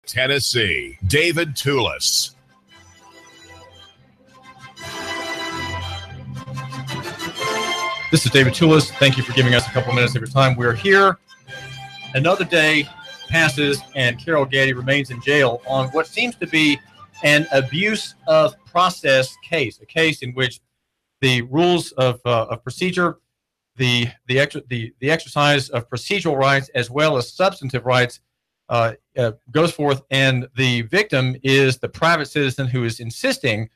Tennessee, David Tulis. This is David Tulis. Thank you for giving us a couple minutes of your time. We're here. Another day passes, and Carol Gaddy remains in jail on what seems to be an abuse of process case, a case in which the rules of procedure, the exercise of procedural rights as well as substantive rights goes forth, and the victim is the private citizen who is insisting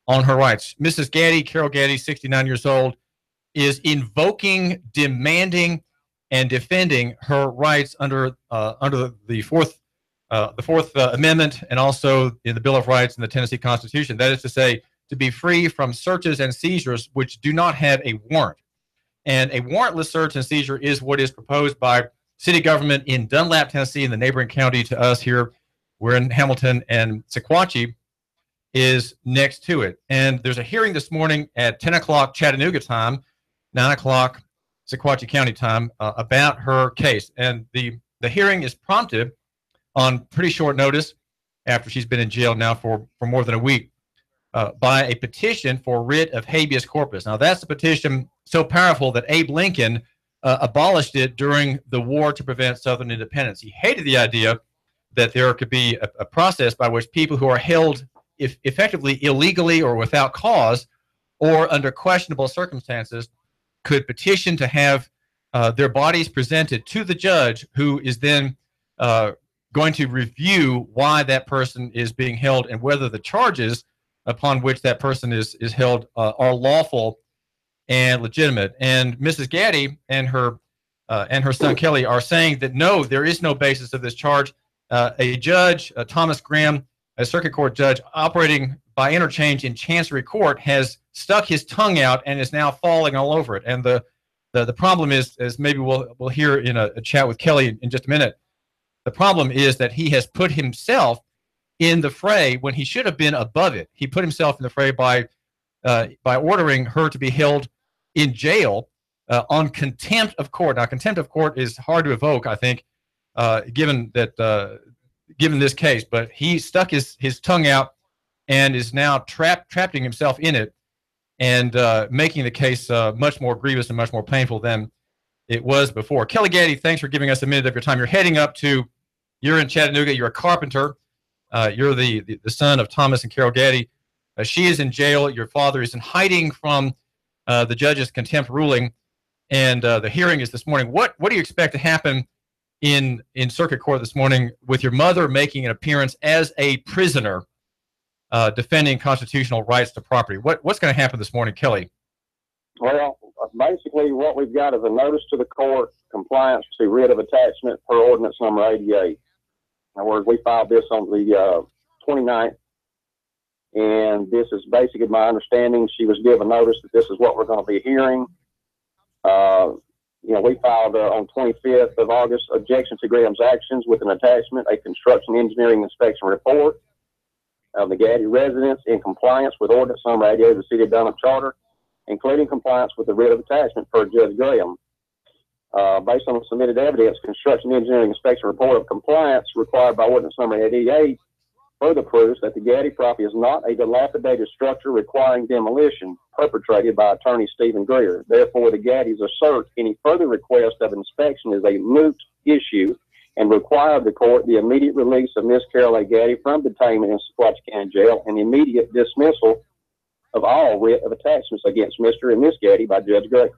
on her rights. Mrs. Gaddy, Carol Gaddy, 69 years old, is invoking, demanding, and defending her rights under the Fourth Amendment and also in the Bill of Rights in the Tennessee Constitution. That is to say, to be free from searches and seizures which do not have a warrant. And a warrantless search and seizure is what is proposed by city government in Dunlap, Tennessee, in the neighboring county to us here. We're in Hamilton, and Sequatchie is next to it. And there's a hearing this morning at 10 o'clock Chattanooga time, 9 o'clock Sequatchie County time, about her case. And the hearing is prompted on pretty short notice after she's been in jail now for more than a week by a petition for writ of habeas corpus. Now, that's a petition so powerful that Abe Lincoln abolished it during the war to prevent Southern independence. He hated the idea that there could be a process by which people who are held effectively illegally or without cause or under questionable circumstances could petition to have their bodies presented to the judge, who is then going to review why that person is being held and whether the charges upon which that person is held are lawful and legitimate. And Mrs. Gaddy and her son Kelly are saying that no, there is no basis of this charge. A judge, Thomas Graham, a circuit court judge operating by interchange in Chancery Court, has stuck his tongue out and is now falling all over it. And the problem is, as maybe we'll hear in a chat with Kelly in just a minute, the problem is that he has put himself in the fray when he should have been above it. He put himself in the fray by ordering her to be held in jail on contempt of court. Now, contempt of court is hard to evoke, I think, given this case, but he stuck his tongue out and is now trapping himself in it and making the case much more grievous and much more painful than it was before. Kelly Gaddy, thanks for giving us a minute of your time. You're in Chattanooga. You're a carpenter. You're the son of Thomas and Carol Gaddy. She is in jail. Your father is in hiding from the judge's contempt ruling, and the hearing is this morning. What do you expect to happen in circuit court this morning with your mother making an appearance as a prisoner defending constitutional rights to property? What's going to happen this morning, Kelly? Well, basically what we've got is a notice to the court, compliance to writ of attachment per ordinance number 88. In other words, we filed this on the 29th, and this is basically my understanding. She was given notice that this is what we're going to be hearing. We filed on 25th of August objection to Graham's actions with an attachment, a construction engineering inspection report of the Gaddy residence in compliance with ordinance number 88 of the City of Dunlap Charter, including compliance with the writ of attachment per Judge Graham. Based on the submitted evidence, construction engineering inspection report of compliance required by ordinance number 88 further proves that the Gaddy property is not a dilapidated structure requiring demolition perpetrated by attorney Stephen Greer. Therefore, the Gaddys assert any further request of inspection is a moot issue and require of the court the immediate release of Miss Carol A. Gaddy from detainment in Sequatchie County Jail and the immediate dismissal of all writ of attachments against Mr. and Miss Gaddy by Judge Gray.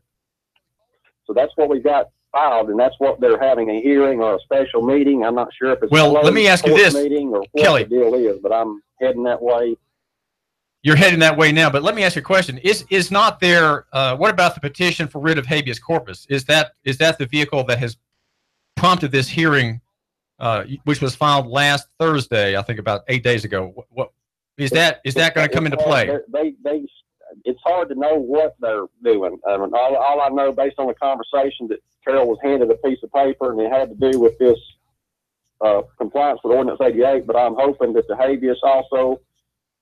So that's what we've got filed, and that's what they're having a hearing or a special meeting. I'm not sure if it's well. Let me ask you this, meeting or what Kelly. The deal is, but I'm heading that way. You're heading that way now, but let me ask you a question: Is not there? What about the petition for writ of habeas corpus? Is that the vehicle that has prompted this hearing, which was filed last Thursday? I think about 8 days ago. What is that going to come into play? It's hard to know what they're doing. All I know, based on the conversation, that Carol was handed a piece of paper and it had to do with this compliance with Ordinance 88, but I'm hoping that the habeas also,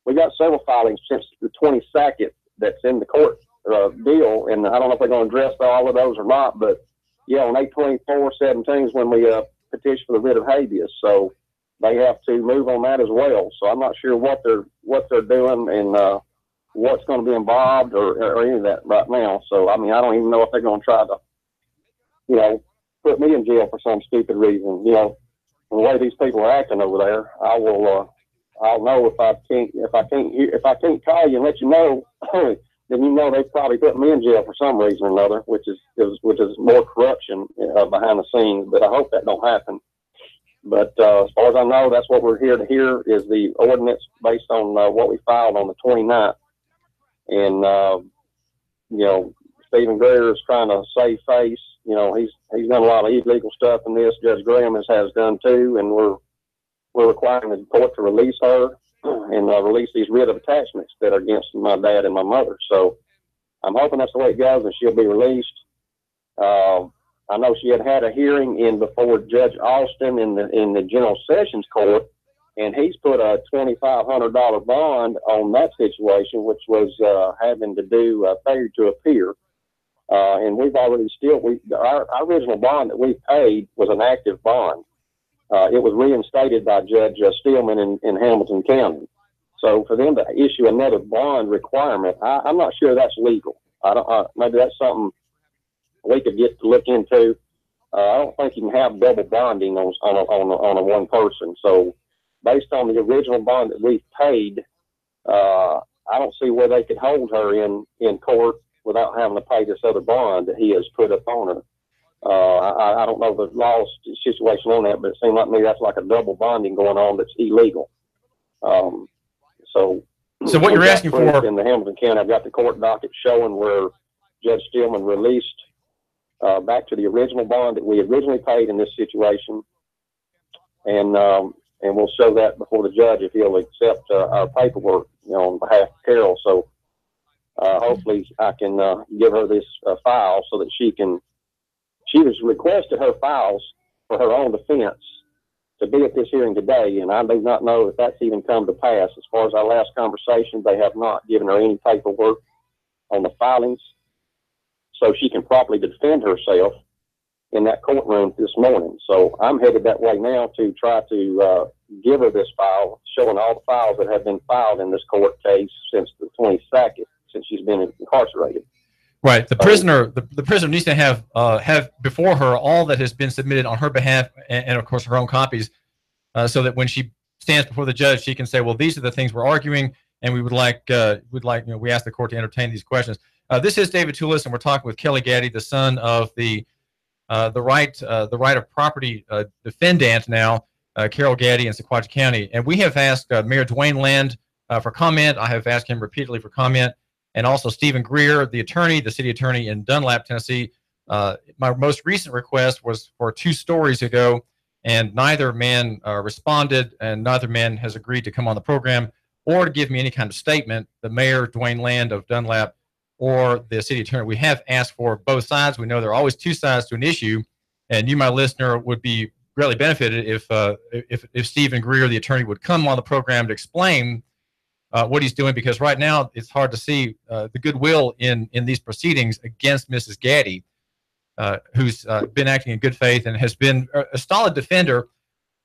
we got several filings since the 22nd that's in the court deal, and I don't know if they're going to address all of those or not, but yeah, on 8/24/17 is when we petitioned for the writ of habeas. So they have to move on that as well. So I'm not sure what they're doing and what's going to be involved or any of that right now. So I mean, I don't even know if they're going to try to, you know, put me in jail for some stupid reason. You know, the way these people are acting over there, I'll know if I can't call you and let you know, then you know they probably put me in jail for some reason or another, which is more corruption behind the scenes. But I hope that don't happen. But as far as I know, that's what we're here to hear is the ordinance based on what we filed on the 29th. And you know, Stephen Greer is trying to save face. You know, he's done a lot of illegal stuff in this. Judge Graham has done too, and we're requiring the court to release her and release these writ of attachments that are against my dad and my mother. So I'm hoping that's the way it goes, and she'll be released. I know she had a hearing before Judge Austin in the General Sessions Court, and he's put a $2,500 bond on that situation, which was having to do failure to appear. And we've already our original bond that we paid was an active bond. It was reinstated by Judge Steelman in Hamilton County. So for them to issue another bond requirement, I'm not sure that's legal. Maybe that's something we could get to look into. I don't think you can have double bonding on a one person. So based on the original bond that we paid, I don't see where they could hold her in court without having to pay this other bond that he has put up on her. I don't know the law situation on that, but it seems like me that's like a double bonding going on that's illegal. So what you're asking for in the Hamilton County, I've got the court docket showing where Judge Stillman released back to the original bond that we originally paid in this situation, and we'll show that before the judge if he'll accept our paperwork, you know, on behalf of Carol. So hopefully I can give her this file so that she was requested her files for her own defense to be at this hearing today, and I do not know if that's even come to pass. As far as our last conversation, they have not given her any paperwork on the filings so she can properly defend herself in that courtroom this morning. So I'm headed that way now to try to give her this file, showing all the files that have been filed in this court case since the 22nd, since she's been incarcerated. Right. The prisoner needs to have before her all that has been submitted on her behalf, and of course her own copies, so that when she stands before the judge, she can say, "Well, these are the things we're arguing, and we would like, we ask the court to entertain these questions." This is David Tulis, and we're talking with Kelly Gaddy, the son of the right of property defendant now, Carol Gaddy in Sequatchie County, and we have asked Mayor Dwayne Land for comment. I have asked him repeatedly for comment. And also Stephen Greer, the city attorney in Dunlap, Tennessee. My most recent request was for 2 stories ago, and neither man responded, and neither man has agreed to come on the program or to give me any kind of statement, the mayor, Dwayne Land of Dunlap, or the city attorney. We have asked for both sides. We know there are always 2 sides to an issue, and you, my listener, would be greatly benefited if Stephen Greer, the attorney, would come on the program to explain what he's doing, because right now it's hard to see the goodwill in these proceedings against Mrs. Gaddy, who's been acting in good faith and has been a solid defender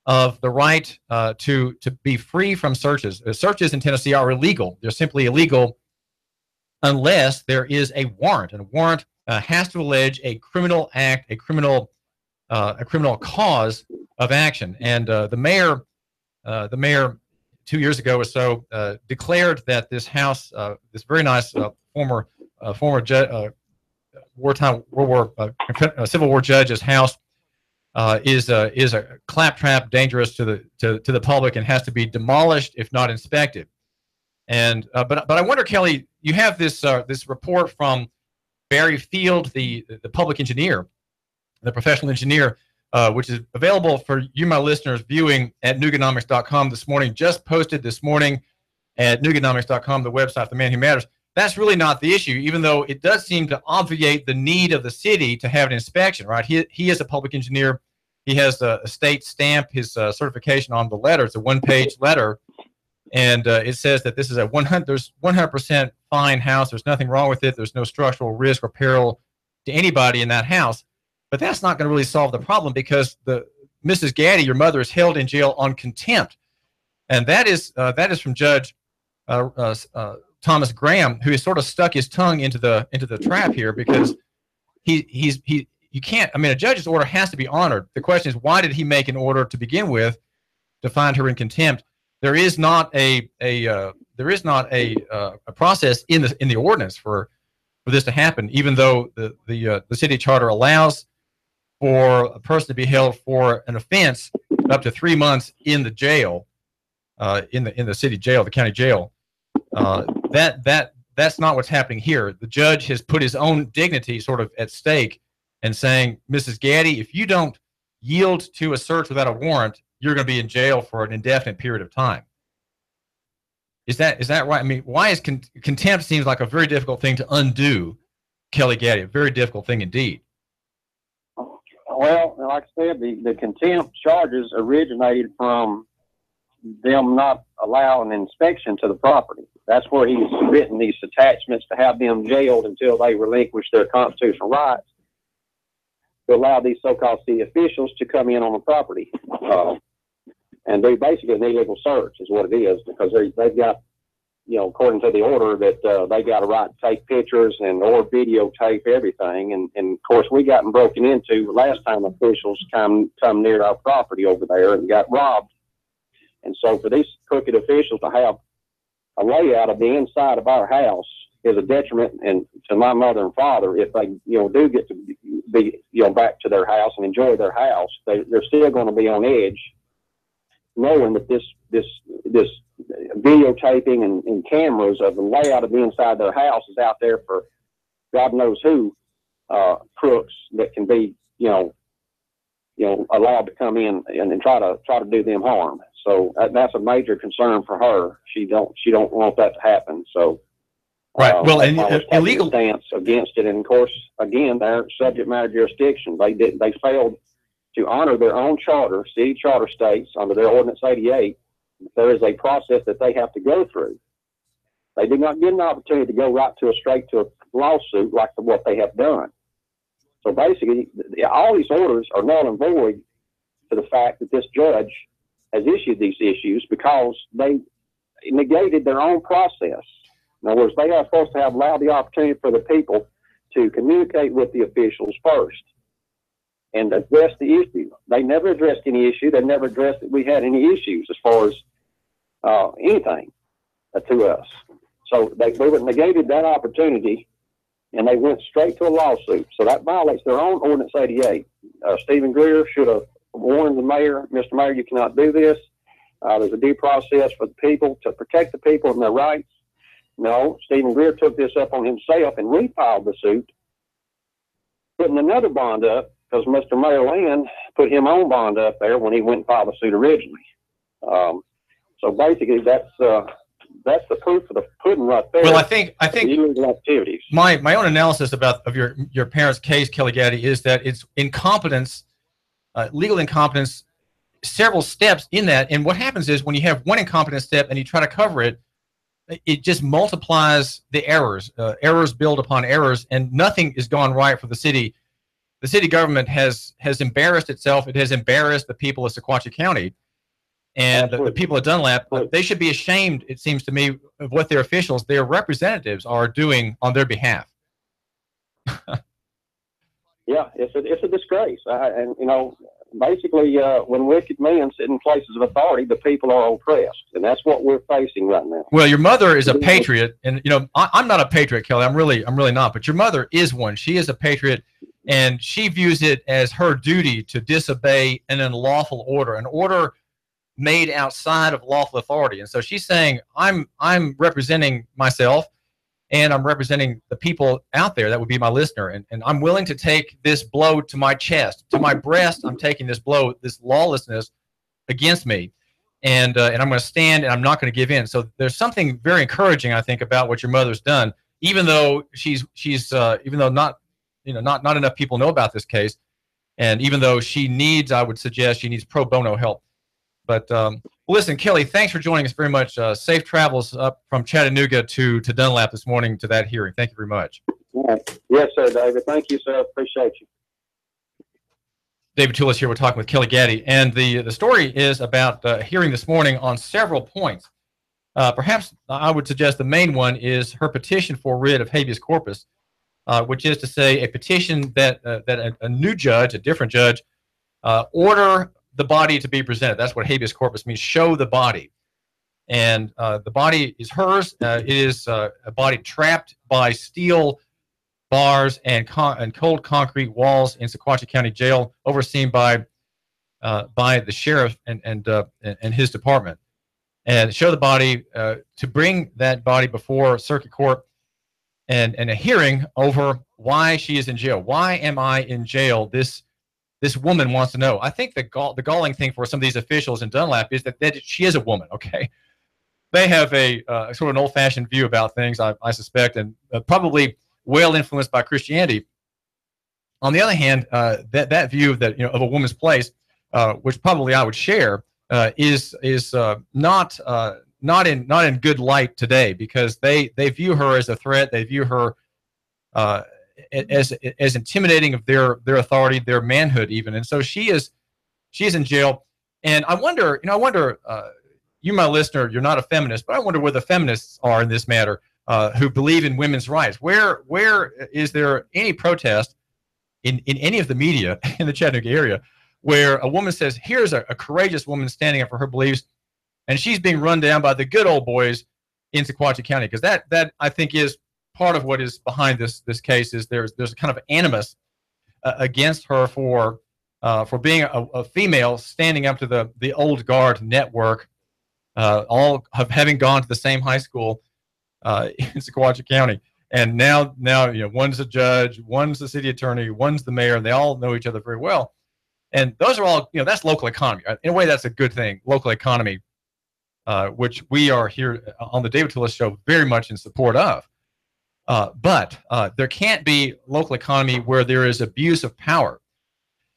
of the right to be free from searches. Searches in Tennessee are illegal. They're simply illegal unless there is a warrant, and a warrant has to allege a criminal act, a criminal cause of action. And the mayor 2 years ago or so, declared that this house, this very nice former wartime Civil War judge's house, is a claptrap, dangerous to the public, and has to be demolished if not inspected. And but I wonder, Kelly, you have this report from Barry Field, the public engineer, the professional engineer, which is available for you, my listeners, viewing at Nooganomics.com this morning, just posted this morning at Nooganomics.com, the website, The Man Who Matters. That's really not the issue, even though it does seem to obviate the need of the city to have an inspection, right? He is a public engineer. He has a state stamp, his certification on the letter. It's a 1-page letter, and it says that this is a 100% fine house. There's nothing wrong with it. There's no structural risk or peril to anybody in that house. But that's not going to really solve the problem, because Mrs. Gaddy, your mother, is held in jail on contempt, and that is from Judge Thomas Graham, who has sort of stuck his tongue into the trap here, because you can't. I mean, a judge's order has to be honored. The question is, why did he make an order to begin with to find her in contempt? There is not a process in the ordinance for this to happen, even though the city charter allows for a person to be held for an offense up to 3 months in the jail, in the city jail, the county jail. That's not what's happening here. The judge has put his own dignity sort of at stake and saying, Mrs. Gaddy, if you don't yield to a search without a warrant, you're going to be in jail for an indefinite period of time. Is that right? I mean, why is contempt seems like a very difficult thing to undo, Kelly Gaddy, a very difficult thing indeed. Well, like I said, the contempt charges originated from them not allowing inspection to the property. That's where he's written these attachments to have them jailed until they relinquish their constitutional rights to allow these so-called city officials to come in on the property. And do basically an illegal search is what it is, because they've got, according to the order, that they got a right to take pictures or videotape everything. And of course, we gotten broken into last time officials come near our property over there and got robbed. And so for these crooked officials to have a layout of the inside of our house is a detriment to my mother and father. If they, do get to be, back to their house and enjoy their house, they're still going to be on edge, knowing that this videotaping and cameras of the layout of the inside of their house is out there for God knows who, crooks that can be, allowed to come in and try to do them harm. So that's a major concern for her. She don't want that to happen. So, right. Well, and illegal stance against it. And of course, again, their subject matter jurisdiction. They failed to honor their own charter. City charter states under their Ordinance 88, there is a process that they have to go through. They did not get an opportunity to go straight to a lawsuit like what they have done. So basically, all these orders are null and void to the fact that this judge has issued these issues because they negated their own process. In other words, they are supposed to have allowed the opportunity for the people to communicate with the officials first and address the issue. They never addressed any issue. They never addressed that we had any issues as far as anything to us. So they negated that opportunity, and they went straight to a lawsuit. So that violates their own Ordinance 88. Stephen Greer should have warned the mayor, Mr. Mayor, you cannot do this. There's a due process for the people to protect the people and their rights. No, Stephen Greer took this up on himself and refiled the suit, putting another bond up because Mr. Mayor Land put him on bond up there when he went and filed the suit originally. So basically, that's the proof of the pudding right there. Well, I think illegal activities. My own analysis of your parents' case, Kelly Gaddy, is that it's incompetence. Legal incompetence, several steps in that. And what happens is when you have one incompetent step and you try to cover it, it just multiplies the errors. Errors build upon errors, and nothing is gone right for the city. The city government has embarrassed itself. It has embarrassed the people of Sequatchie County. And the people of Dunlap, they should be ashamed, it seems to me, of what their officials, their representatives are doing on their behalf. Yeah, it's a disgrace. And basically, when wicked men sit in places of authority, the people are oppressed, and that's what we're facing right now. Well, your mother is a patriot, and I'm not a patriot, Kelly. I'm really not. But your mother is one. She is a patriot, and she views it as her duty to disobey an unlawful order, an order made outside of lawful authority. And so she's saying, I'm representing myself. And I'm representing the people out there that would be my listener. And I'm willing to take this blow to my chest, to my breast. I'm taking this blow, this lawlessness against me. And I'm going to stand, and I'm not going to give in. So there's something very encouraging, I think, about what your mother's done, even though even though not enough people know about this case. And even though I would suggest she needs pro bono help. But listen, Kelly, thanks for joining us very much. Safe travels up from Chattanooga to Dunlap this morning to that hearing. Thank you very much. Yes, sir, David. Thank you, sir. Appreciate you. David Tulis here. We're talking with Kelly Gaddy, and the story is about a hearing this morning on several points. Perhaps I would suggest the main one is her petition for writ of habeas corpus, which is to say a petition that a new judge, a different judge, order the body to be presented. That's what habeas corpus means, show the body. And the body is hers. It is a body trapped by steel bars and cold concrete walls in Sequatchie County Jail, overseen by the sheriff and his department. And show the body, to bring that body before circuit court and a hearing over why she is in jail. Why am I in jail? This woman wants to know. I think the galling thing for some of these officials in Dunlap is that she is a woman, okay? They have a sort of an old-fashioned view about things, I suspect, and probably well influenced by Christianity. On the other hand, that view of a woman's place, which probably I would share, is not in good light today, because they view her as a threat. They view her as intimidating of their authority, their manhood even. And so she is in jail. And I wonder, you, my listener, you're not a feminist, but I wonder where the feminists are in this matter, who believe in women's rights. Where is there any protest in any of the media in the Chattanooga area where a woman says, here's a courageous woman standing up for her beliefs, and she's being run down by the good old boys in Sequatchie County? Because that I think is part of what is behind this case. Is there's a kind of animus against her for being a female standing up to the old guard network, all having gone to the same high school in Sequatchie County. And now one's a judge, one's the city attorney, one's the mayor, and they all know each other very well. And those are all, that's local economy. In a way, that's a good thing, local economy, which we are here on the David Tulis Show very much in support of. But there can't be local economy where there is abuse of power.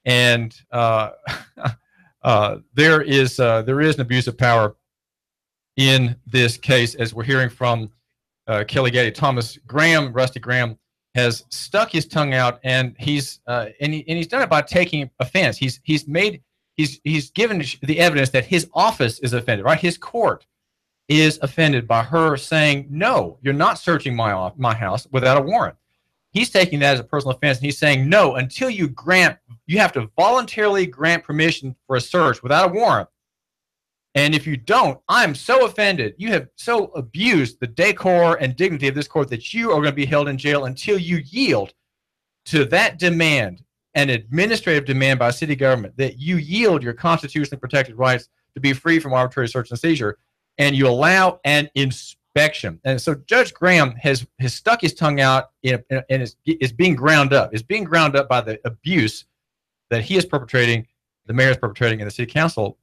And there is an abuse of power in this case, as we're hearing from Kelly Gaddy. Thomas Graham, Rusty Graham, has stuck his tongue out, and he's done it by taking offense. He's given the evidence that his office is offended, right? His court is offended by her saying, no, you're not searching my house without a warrant. He's taking that as a personal offense, and he's saying, no, until you have to voluntarily grant permission for a search without a warrant. And if you don't, I'm so offended. You have so abused the decor and dignity of this court that you are going to be held in jail until you yield to that demand, an administrative demand by city government, that you yield your constitutionally protected rights to be free from arbitrary search and seizure, and you allow an inspection. And so Judge Graham has stuck his tongue out and is being ground up. Is being ground up by the abuse that he is perpetrating, the mayor is perpetrating, and the city council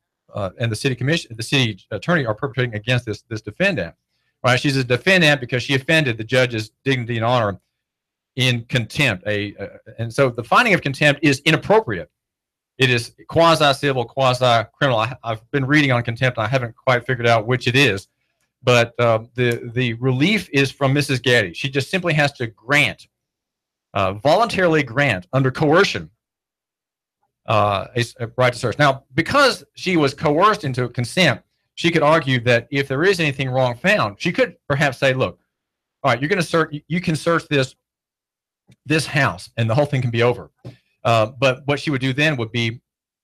and the city commission, the city attorney are perpetrating against this defendant. Right? She's a defendant because she offended the judge's dignity and honor in contempt. And so the finding of contempt is inappropriate. It is quasi-civil, quasi-criminal. I've been reading on contempt, and I haven't quite figured out which it is. But the relief is from Mrs. Gaddy. She just simply has to voluntarily grant, under coercion, a right to search. Now, because she was coerced into consent, she could argue that if there is anything wrong found, she could perhaps say, look, all right, you're going to search, you can search this house, and the whole thing can be over. But what she would do then would be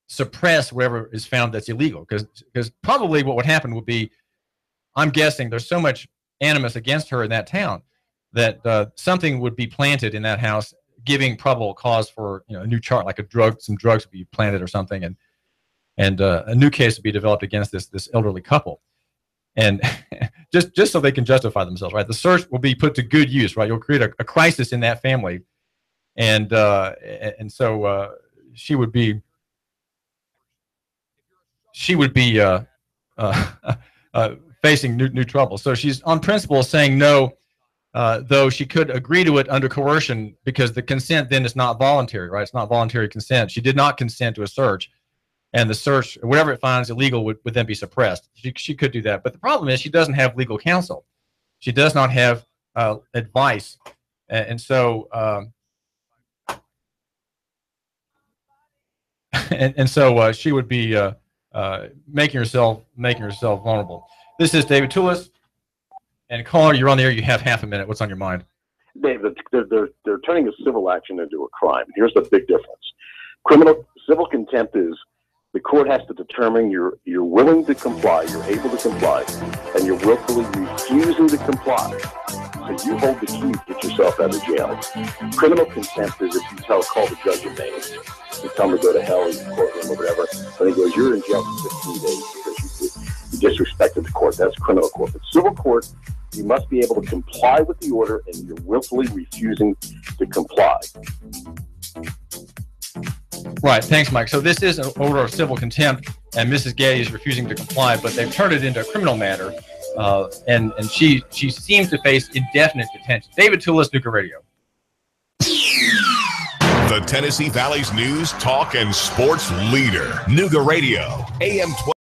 suppress whatever is found that's illegal, because probably what would happen would be, I'm guessing there's so much animus against her in that town that something would be planted in that house, giving probable cause for a new charge, like some drugs would be planted or something, and a new case would be developed against this elderly couple, and just so they can justify themselves, right? The search will be put to good use, right? You'll create a crisis in that family, and so she would be facing new trouble. So she's on principle saying no. Though she could agree to it under coercion, because the consent then is not voluntary, right? It's not voluntary consent. She did not consent to a search, and the search, whatever it finds illegal, would then be suppressed. She could do that. But the problem is she doesn't have legal counsel. She does not have advice. And so and so she would be making herself vulnerable. This is David Tulis, and caller, you're on the air. You have half a minute. What's on your mind? David, they're turning a civil action into a crime. Here's the big difference. Civil contempt is the court has to determine you're willing to comply, you're able to comply, and you're willfully refusing to comply. So you hold the key to get yourself out of jail. Criminal contempt is if you call the judge a name, you tell him to go to hell in the courtroom or whatever, and he goes, you're in jail for 15 days because you disrespected the court. That's criminal court. But civil court, you must be able to comply with the order, and you're willfully refusing to comply. Right. Thanks, Mike. So this is an order of civil contempt, and Mrs. Gaddy is refusing to comply, but they've turned it into a criminal matter, and she seems to face indefinite detention. David Tulis, Nooga Radio. The Tennessee Valley's news, talk, and sports leader, Nooga Radio, AM 12.